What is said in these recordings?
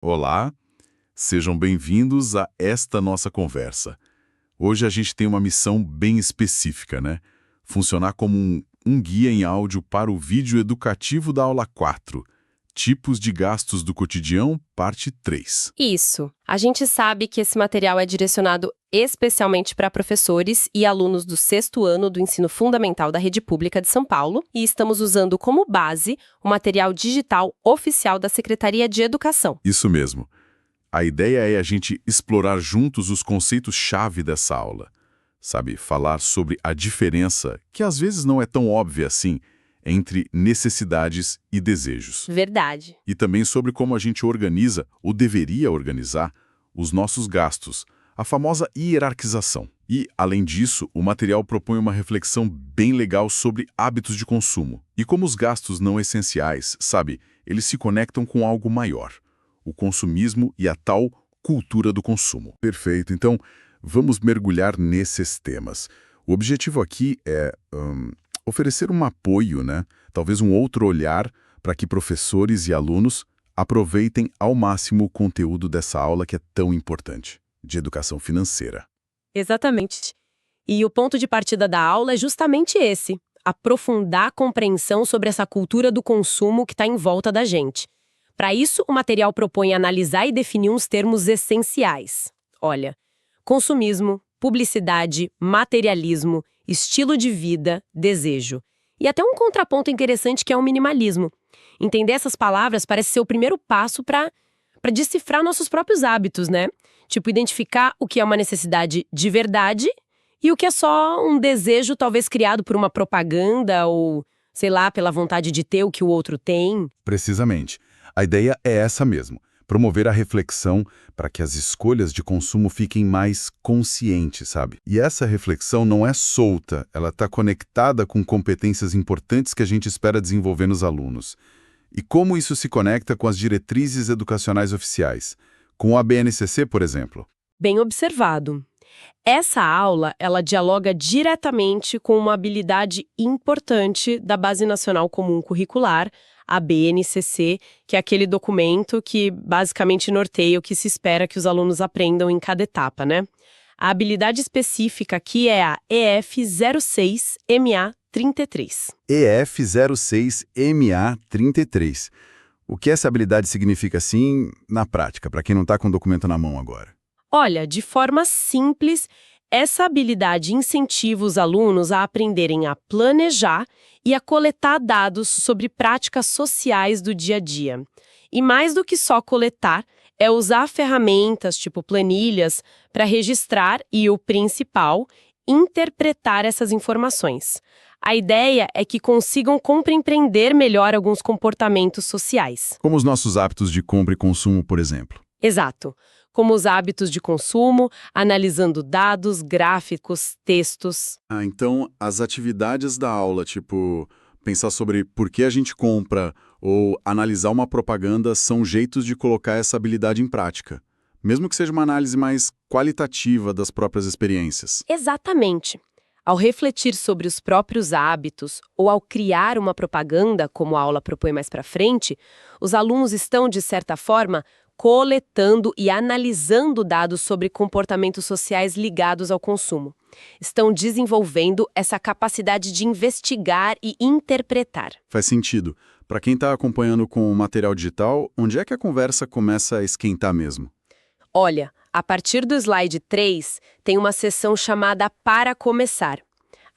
Olá, sejam bem-vindos a esta nossa conversa. Hoje a gente tem uma missão bem específica, né? Funcionar como um guia em áudio para o vídeo educativo da aula 4, Tipos de gastos do cotidiano, parte 3. Isso. A gente sabe que esse material é direcionado especialmente para professores e alunos do 6º ano do ensino fundamental da Rede Pública de São Paulo e estamos usando como base o material digital oficial da Secretaria de Educação. Isso mesmo. A ideia é a gente explorar juntos os conceitos-chave dessa aula. Sabe, falar sobre a diferença, que às vezes não é tão óbvia assim, entre necessidades e desejos. Verdade. E também sobre como a gente organiza, ou deveria organizar, os nossos gastos, a famosa hierarquização. E, além disso, o material propõe uma reflexão bem legal sobre hábitos de consumo. E como os gastos não essenciais, sabe, eles se conectam com algo maior, o consumismo e a tal cultura do consumo. Perfeito, então vamos mergulhar nesses temas. O objetivo aqui é oferecer um apoio, né? Talvez um outro olhar para que professores e alunos aproveitem ao máximo o conteúdo dessa aula que é tão importante, de educação financeira. Exatamente. E o ponto de partida da aula é justamente esse: aprofundar a compreensão sobre essa cultura do consumo que está em volta da gente. Para isso, o material propõe analisar e definir uns termos essenciais. Olha, consumismo, publicidade, materialismo, estilo de vida, desejo. E até um contraponto interessante que é o minimalismo. Entender essas palavras parece ser o primeiro passo para decifrar nossos próprios hábitos, né? Tipo, identificar o que é uma necessidade de verdade e o que é só um desejo talvez criado por uma propaganda ou, sei lá, pela vontade de ter o que o outro tem. Precisamente. A ideia é essa mesmo, promover a reflexão para que as escolhas de consumo fiquem mais conscientes, sabe? E essa reflexão não é solta, ela está conectada com competências importantes que a gente espera desenvolver nos alunos. E como isso se conecta com as diretrizes educacionais oficiais? Com a BNCC, por exemplo? Bem observado. Essa aula, ela dialoga diretamente com uma habilidade importante da Base Nacional Comum Curricular, a BNCC, que é aquele documento que basicamente norteia o que se espera que os alunos aprendam em cada etapa, né? A habilidade específica aqui é a EF06MA33. EF06MA33. O que essa habilidade significa, assim, na prática, para quem não está com o documento na mão agora? Olha, de forma simples, essa habilidade incentiva os alunos a aprenderem a planejar e a coletar dados sobre práticas sociais do dia a dia. E mais do que só coletar, é usar ferramentas tipo planilhas para registrar e, o principal, interpretar essas informações. A ideia é que consigam compreender melhor alguns comportamentos sociais. Como os nossos hábitos de compra e consumo, por exemplo. Exato. Como os hábitos de consumo, analisando dados, gráficos, textos. Então as atividades da aula, tipo pensar sobre por que a gente compra ou analisar uma propaganda, são jeitos de colocar essa habilidade em prática, mesmo que seja uma análise mais qualitativa das próprias experiências. Exatamente. Ao refletir sobre os próprios hábitos ou ao criar uma propaganda, como a aula propõe mais para frente, os alunos estão, de certa forma, coletando e analisando dados sobre comportamentos sociais ligados ao consumo. Estão desenvolvendo essa capacidade de investigar e interpretar. Faz sentido. Para quem está acompanhando com o material digital, onde é que a conversa começa a esquentar mesmo? Olha, a partir do slide 3, tem uma seção chamada Para Começar.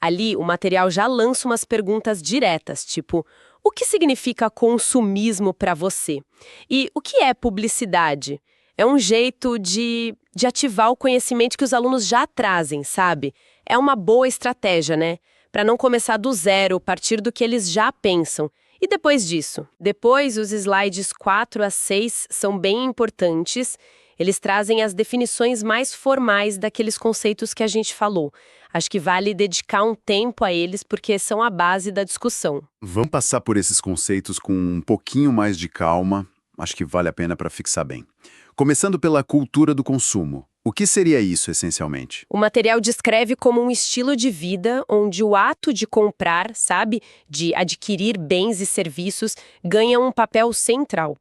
Ali, o material já lança umas perguntas diretas, tipo: o que significa consumismo para você? E o que é publicidade? É um jeito de ativar o conhecimento que os alunos já trazem, sabe? É uma boa estratégia, né? Para não começar do zero, partir do que eles já pensam. E depois disso? Depois, os slides 4 a 6 são bem importantes. Eles trazem as definições mais formais daqueles conceitos que a gente falou. Acho que vale dedicar um tempo a eles porque são a base da discussão. Vamos passar por esses conceitos com um pouquinho mais de calma. Acho que vale a pena para fixar bem. Começando pela cultura do consumo. O que seria isso, essencialmente? O material descreve como um estilo de vida onde o ato de comprar, sabe, de adquirir bens e serviços, ganha um papel central.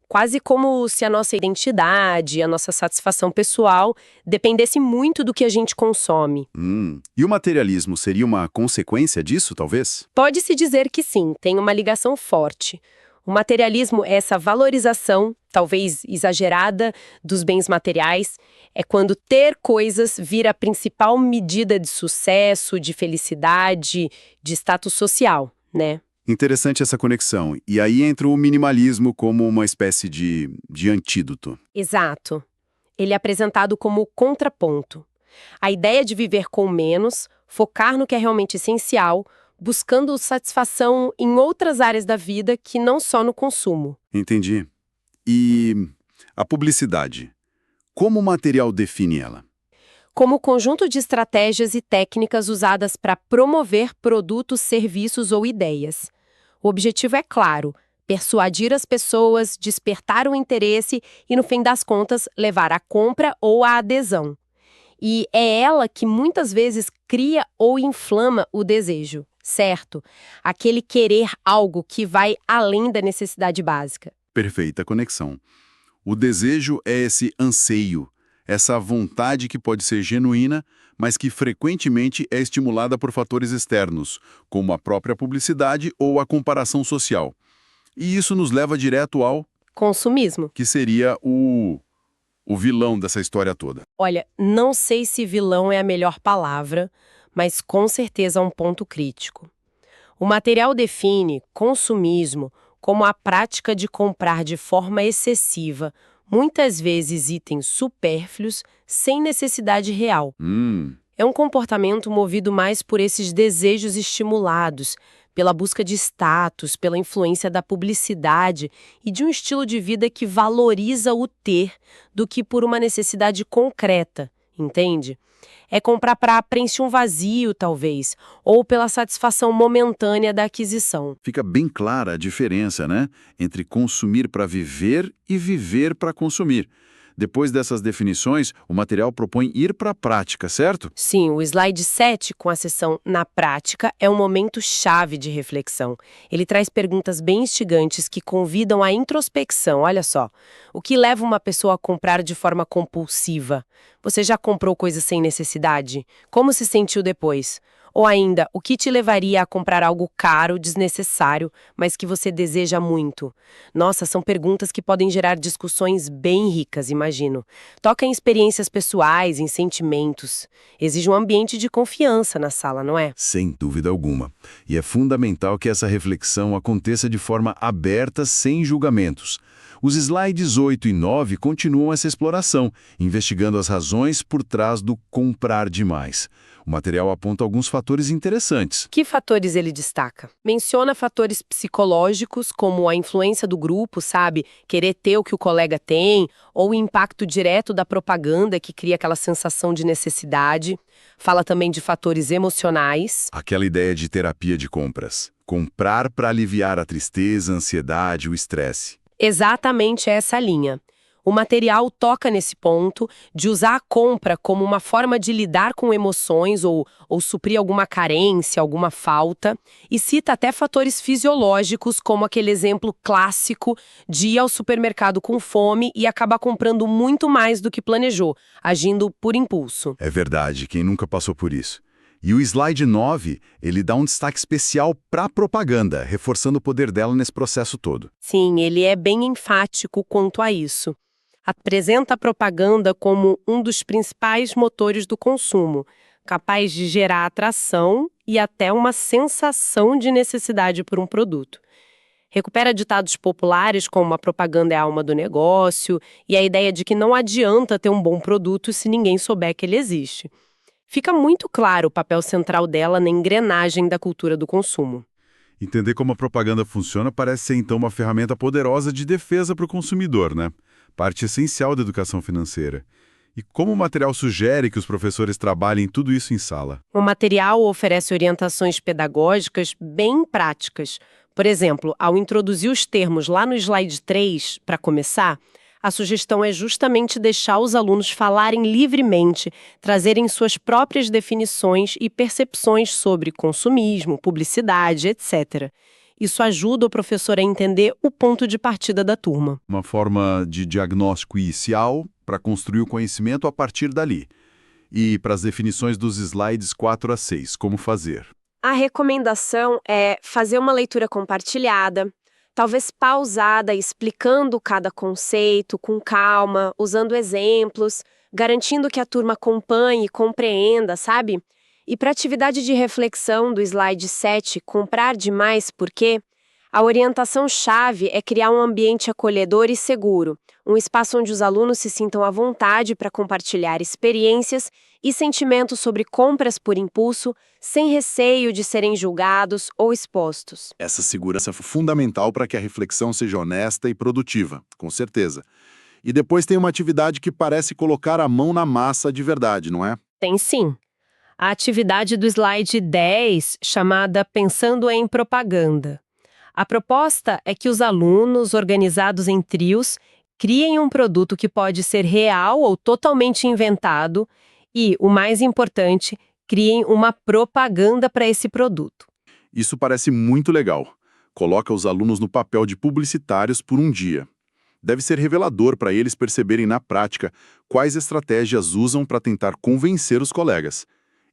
quase como se a nossa identidade, a nossa satisfação pessoal dependesse muito do que a gente consome. E o materialismo seria uma consequência disso, talvez? Pode-se dizer que sim, tem uma ligação forte. O materialismo é essa valorização, talvez exagerada, dos bens materiais. É quando ter coisas vira a principal medida de sucesso, de felicidade, de status social, né? Interessante essa conexão. E aí entra o minimalismo como uma espécie de antídoto. Exato. Ele é apresentado como contraponto. A ideia de viver com menos, focar no que é realmente essencial, buscando satisfação em outras áreas da vida que não só no consumo. Entendi. E a publicidade? Como o material define ela? Como conjunto de estratégias e técnicas usadas para promover produtos, serviços ou ideias. O objetivo é claro: persuadir as pessoas, despertar o interesse e, no fim das contas, levar à compra ou à adesão. E é ela que muitas vezes cria ou inflama o desejo, certo? Aquele querer algo que vai além da necessidade básica. Perfeita conexão. O desejo é esse anseio, essa vontade que pode ser genuína, mas que frequentemente é estimulada por fatores externos, como a própria publicidade ou a comparação social. E isso nos leva direto ao Consumismo. que seria o vilão dessa história toda. Olha, não sei se vilão é a melhor palavra, mas com certeza é um ponto crítico. O material define consumismo como a prática de comprar de forma excessiva, muitas vezes itens supérfluos, sem necessidade real. É um comportamento movido mais por esses desejos estimulados, pela busca de status, pela influência da publicidade e de um estilo de vida que valoriza o ter do que por uma necessidade concreta, entende? É comprar para preencher um vazio, talvez, ou pela satisfação momentânea da aquisição. Fica bem clara a diferença, né? Entre consumir para viver e viver para consumir. Depois dessas definições, o material propõe ir para a prática, certo? Sim, o slide 7, com a seção na prática, é um momento chave de reflexão. Ele traz perguntas bem instigantes que convidam à introspecção. Olha só, o que leva uma pessoa a comprar de forma compulsiva? Você já comprou coisas sem necessidade? Como se sentiu depois? Ou ainda, o que te levaria a comprar algo caro, desnecessário, mas que você deseja muito? Nossa, são perguntas que podem gerar discussões bem ricas, imagino. Toca em experiências pessoais, em sentimentos. Exige um ambiente de confiança na sala, não é? Sem dúvida alguma. E é fundamental que essa reflexão aconteça de forma aberta, sem julgamentos. Os slides 8 e 9 continuam essa exploração, investigando as razões por trás do comprar demais. O material aponta alguns fatores interessantes. Que fatores ele destaca? Menciona fatores psicológicos, como a influência do grupo, sabe? Querer ter o que o colega tem, ou o impacto direto da propaganda que cria aquela sensação de necessidade. Fala também de fatores emocionais. Aquela ideia de terapia de compras. Comprar para aliviar a tristeza, a ansiedade, o estresse. Exatamente essa linha. O material toca nesse ponto de usar a compra como uma forma de lidar com emoções ou suprir alguma carência, alguma falta, e cita até fatores fisiológicos, como aquele exemplo clássico de ir ao supermercado com fome e acabar comprando muito mais do que planejou, agindo por impulso. É verdade, quem nunca passou por isso. E o slide 9, ele dá um destaque especial para a propaganda, reforçando o poder dela nesse processo todo. Sim, ele é bem enfático quanto a isso. Apresenta a propaganda como um dos principais motores do consumo, capaz de gerar atração e até uma sensação de necessidade por um produto. Recupera ditados populares como a propaganda é a alma do negócio e a ideia de que não adianta ter um bom produto se ninguém souber que ele existe. Fica muito claro o papel central dela na engrenagem da cultura do consumo. Entender como a propaganda funciona parece ser, então, uma ferramenta poderosa de defesa para o consumidor, né? Parte essencial da educação financeira. E como o material sugere que os professores trabalhem tudo isso em sala? O material oferece orientações pedagógicas bem práticas. Por exemplo, ao introduzir os termos lá no slide 3, para começar, a sugestão é justamente deixar os alunos falarem livremente, trazerem suas próprias definições e percepções sobre consumismo, publicidade, etc. Isso ajuda o professor a entender o ponto de partida da turma. Uma forma de diagnóstico inicial para construir o conhecimento a partir dali. E para as definições dos slides 4 a 6, como fazer? A recomendação é fazer uma leitura compartilhada, talvez pausada, explicando cada conceito com calma, usando exemplos, garantindo que a turma acompanhe e compreenda, sabe? E para a atividade de reflexão do slide 7, comprar demais por quê? A orientação-chave é criar um ambiente acolhedor e seguro, um espaço onde os alunos se sintam à vontade para compartilhar experiências e sentimentos sobre compras por impulso, sem receio de serem julgados ou expostos. Essa segurança é fundamental para que a reflexão seja honesta e produtiva, com certeza. E depois tem uma atividade que parece colocar a mão na massa de verdade, não é? Tem sim. A atividade do slide 10, chamada Pensando em Propaganda. A proposta é que os alunos, organizados em trios, criem um produto que pode ser real ou totalmente inventado e, o mais importante, criem uma propaganda para esse produto. Isso parece muito legal. Coloca os alunos no papel de publicitários por um dia. Deve ser revelador para eles perceberem na prática quais estratégias usam para tentar convencer os colegas.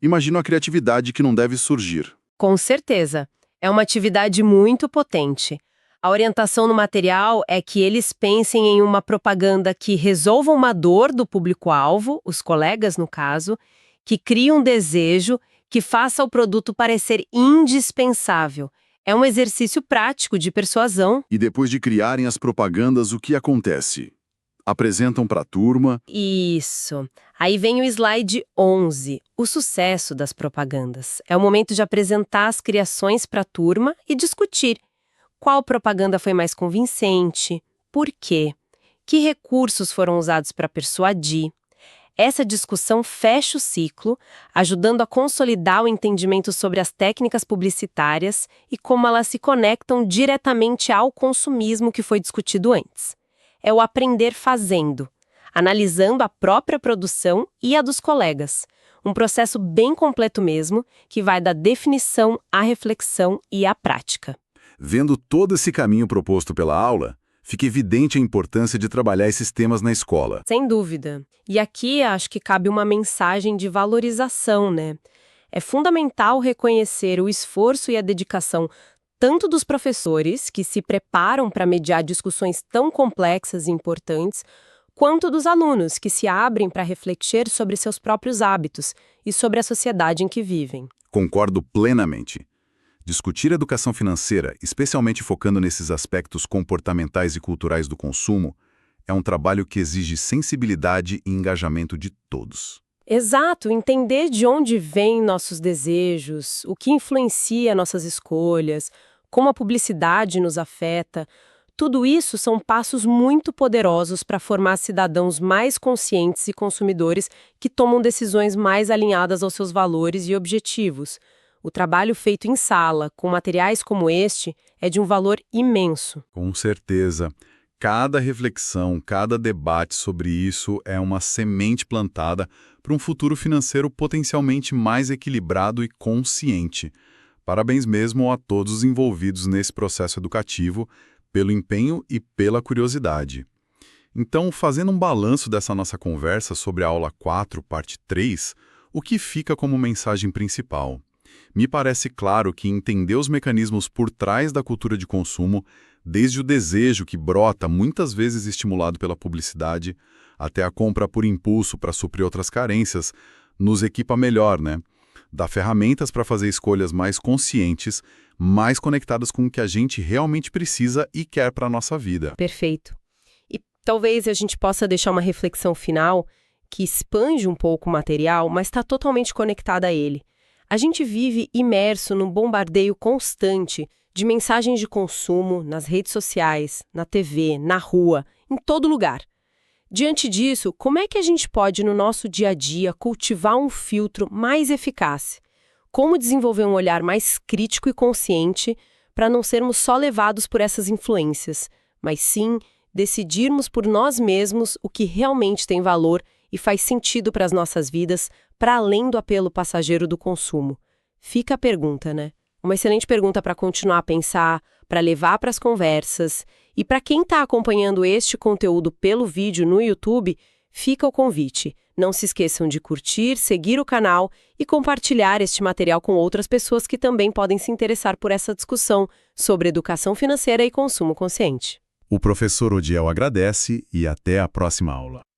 Imagino a criatividade que não deve surgir. Com certeza. É uma atividade muito potente. A orientação no material é que eles pensem em uma propaganda que resolva uma dor do público-alvo, os colegas no caso, que crie um desejo, que faça o produto parecer indispensável. É um exercício prático de persuasão. E depois de criarem as propagandas, o que acontece? Apresentam para a turma. Isso. Aí vem o slide 11, o sucesso das propagandas. É o momento de apresentar as criações para a turma e discutir qual propaganda foi mais convincente, por quê, que recursos foram usados para persuadir. Essa discussão fecha o ciclo, ajudando a consolidar o entendimento sobre as técnicas publicitárias e como elas se conectam diretamente ao consumismo que foi discutido antes. É o aprender fazendo, analisando a própria produção e a dos colegas. Um processo bem completo mesmo, que vai da definição à reflexão e à prática. Vendo todo esse caminho proposto pela aula, fica evidente a importância de trabalhar esses temas na escola. Sem dúvida. E aqui acho que cabe uma mensagem de valorização, né? É fundamental reconhecer o esforço e a dedicação tanto dos professores, que se preparam para mediar discussões tão complexas e importantes, quanto dos alunos, que se abrem para refletir sobre seus próprios hábitos e sobre a sociedade em que vivem. Concordo plenamente. Discutir educação financeira, especialmente focando nesses aspectos comportamentais e culturais do consumo, é um trabalho que exige sensibilidade e engajamento de todos. Exato, entender de onde vêm nossos desejos, o que influencia nossas escolhas, como a publicidade nos afeta, tudo isso são passos muito poderosos para formar cidadãos mais conscientes e consumidores que tomam decisões mais alinhadas aos seus valores e objetivos. O trabalho feito em sala, com materiais como este, é de um valor imenso. Com certeza. Cada reflexão, cada debate sobre isso é uma semente plantada para um futuro financeiro potencialmente mais equilibrado e consciente. Parabéns mesmo a todos os envolvidos nesse processo educativo, pelo empenho e pela curiosidade. Então, fazendo um balanço dessa nossa conversa sobre a aula 4, parte 3, o que fica como mensagem principal? Me parece claro que entender os mecanismos por trás da cultura de consumo, desde o desejo que brota, muitas vezes estimulado pela publicidade, até a compra por impulso para suprir outras carências, nos equipa melhor, né? Dá ferramentas para fazer escolhas mais conscientes, mais conectadas com o que a gente realmente precisa e quer para a nossa vida. Perfeito. E talvez a gente possa deixar uma reflexão final que expande um pouco o material, mas está totalmente conectada a ele. A gente vive imerso num bombardeio constante de mensagens de consumo nas redes sociais, na TV, na rua, em todo lugar. Diante disso, como é que a gente pode, no nosso dia a dia, cultivar um filtro mais eficaz? Como desenvolver um olhar mais crítico e consciente para não sermos só levados por essas influências, mas sim decidirmos por nós mesmos o que realmente tem valor e faz sentido para as nossas vidas, para além do apelo passageiro do consumo? Fica a pergunta, né? Uma excelente pergunta para continuar a pensar, para levar para as conversas. E para quem está acompanhando este conteúdo pelo vídeo no YouTube, fica o convite. Não se esqueçam de curtir, seguir o canal e compartilhar este material com outras pessoas que também podem se interessar por essa discussão sobre educação financeira e consumo consciente. O professor Odiel agradece e até a próxima aula.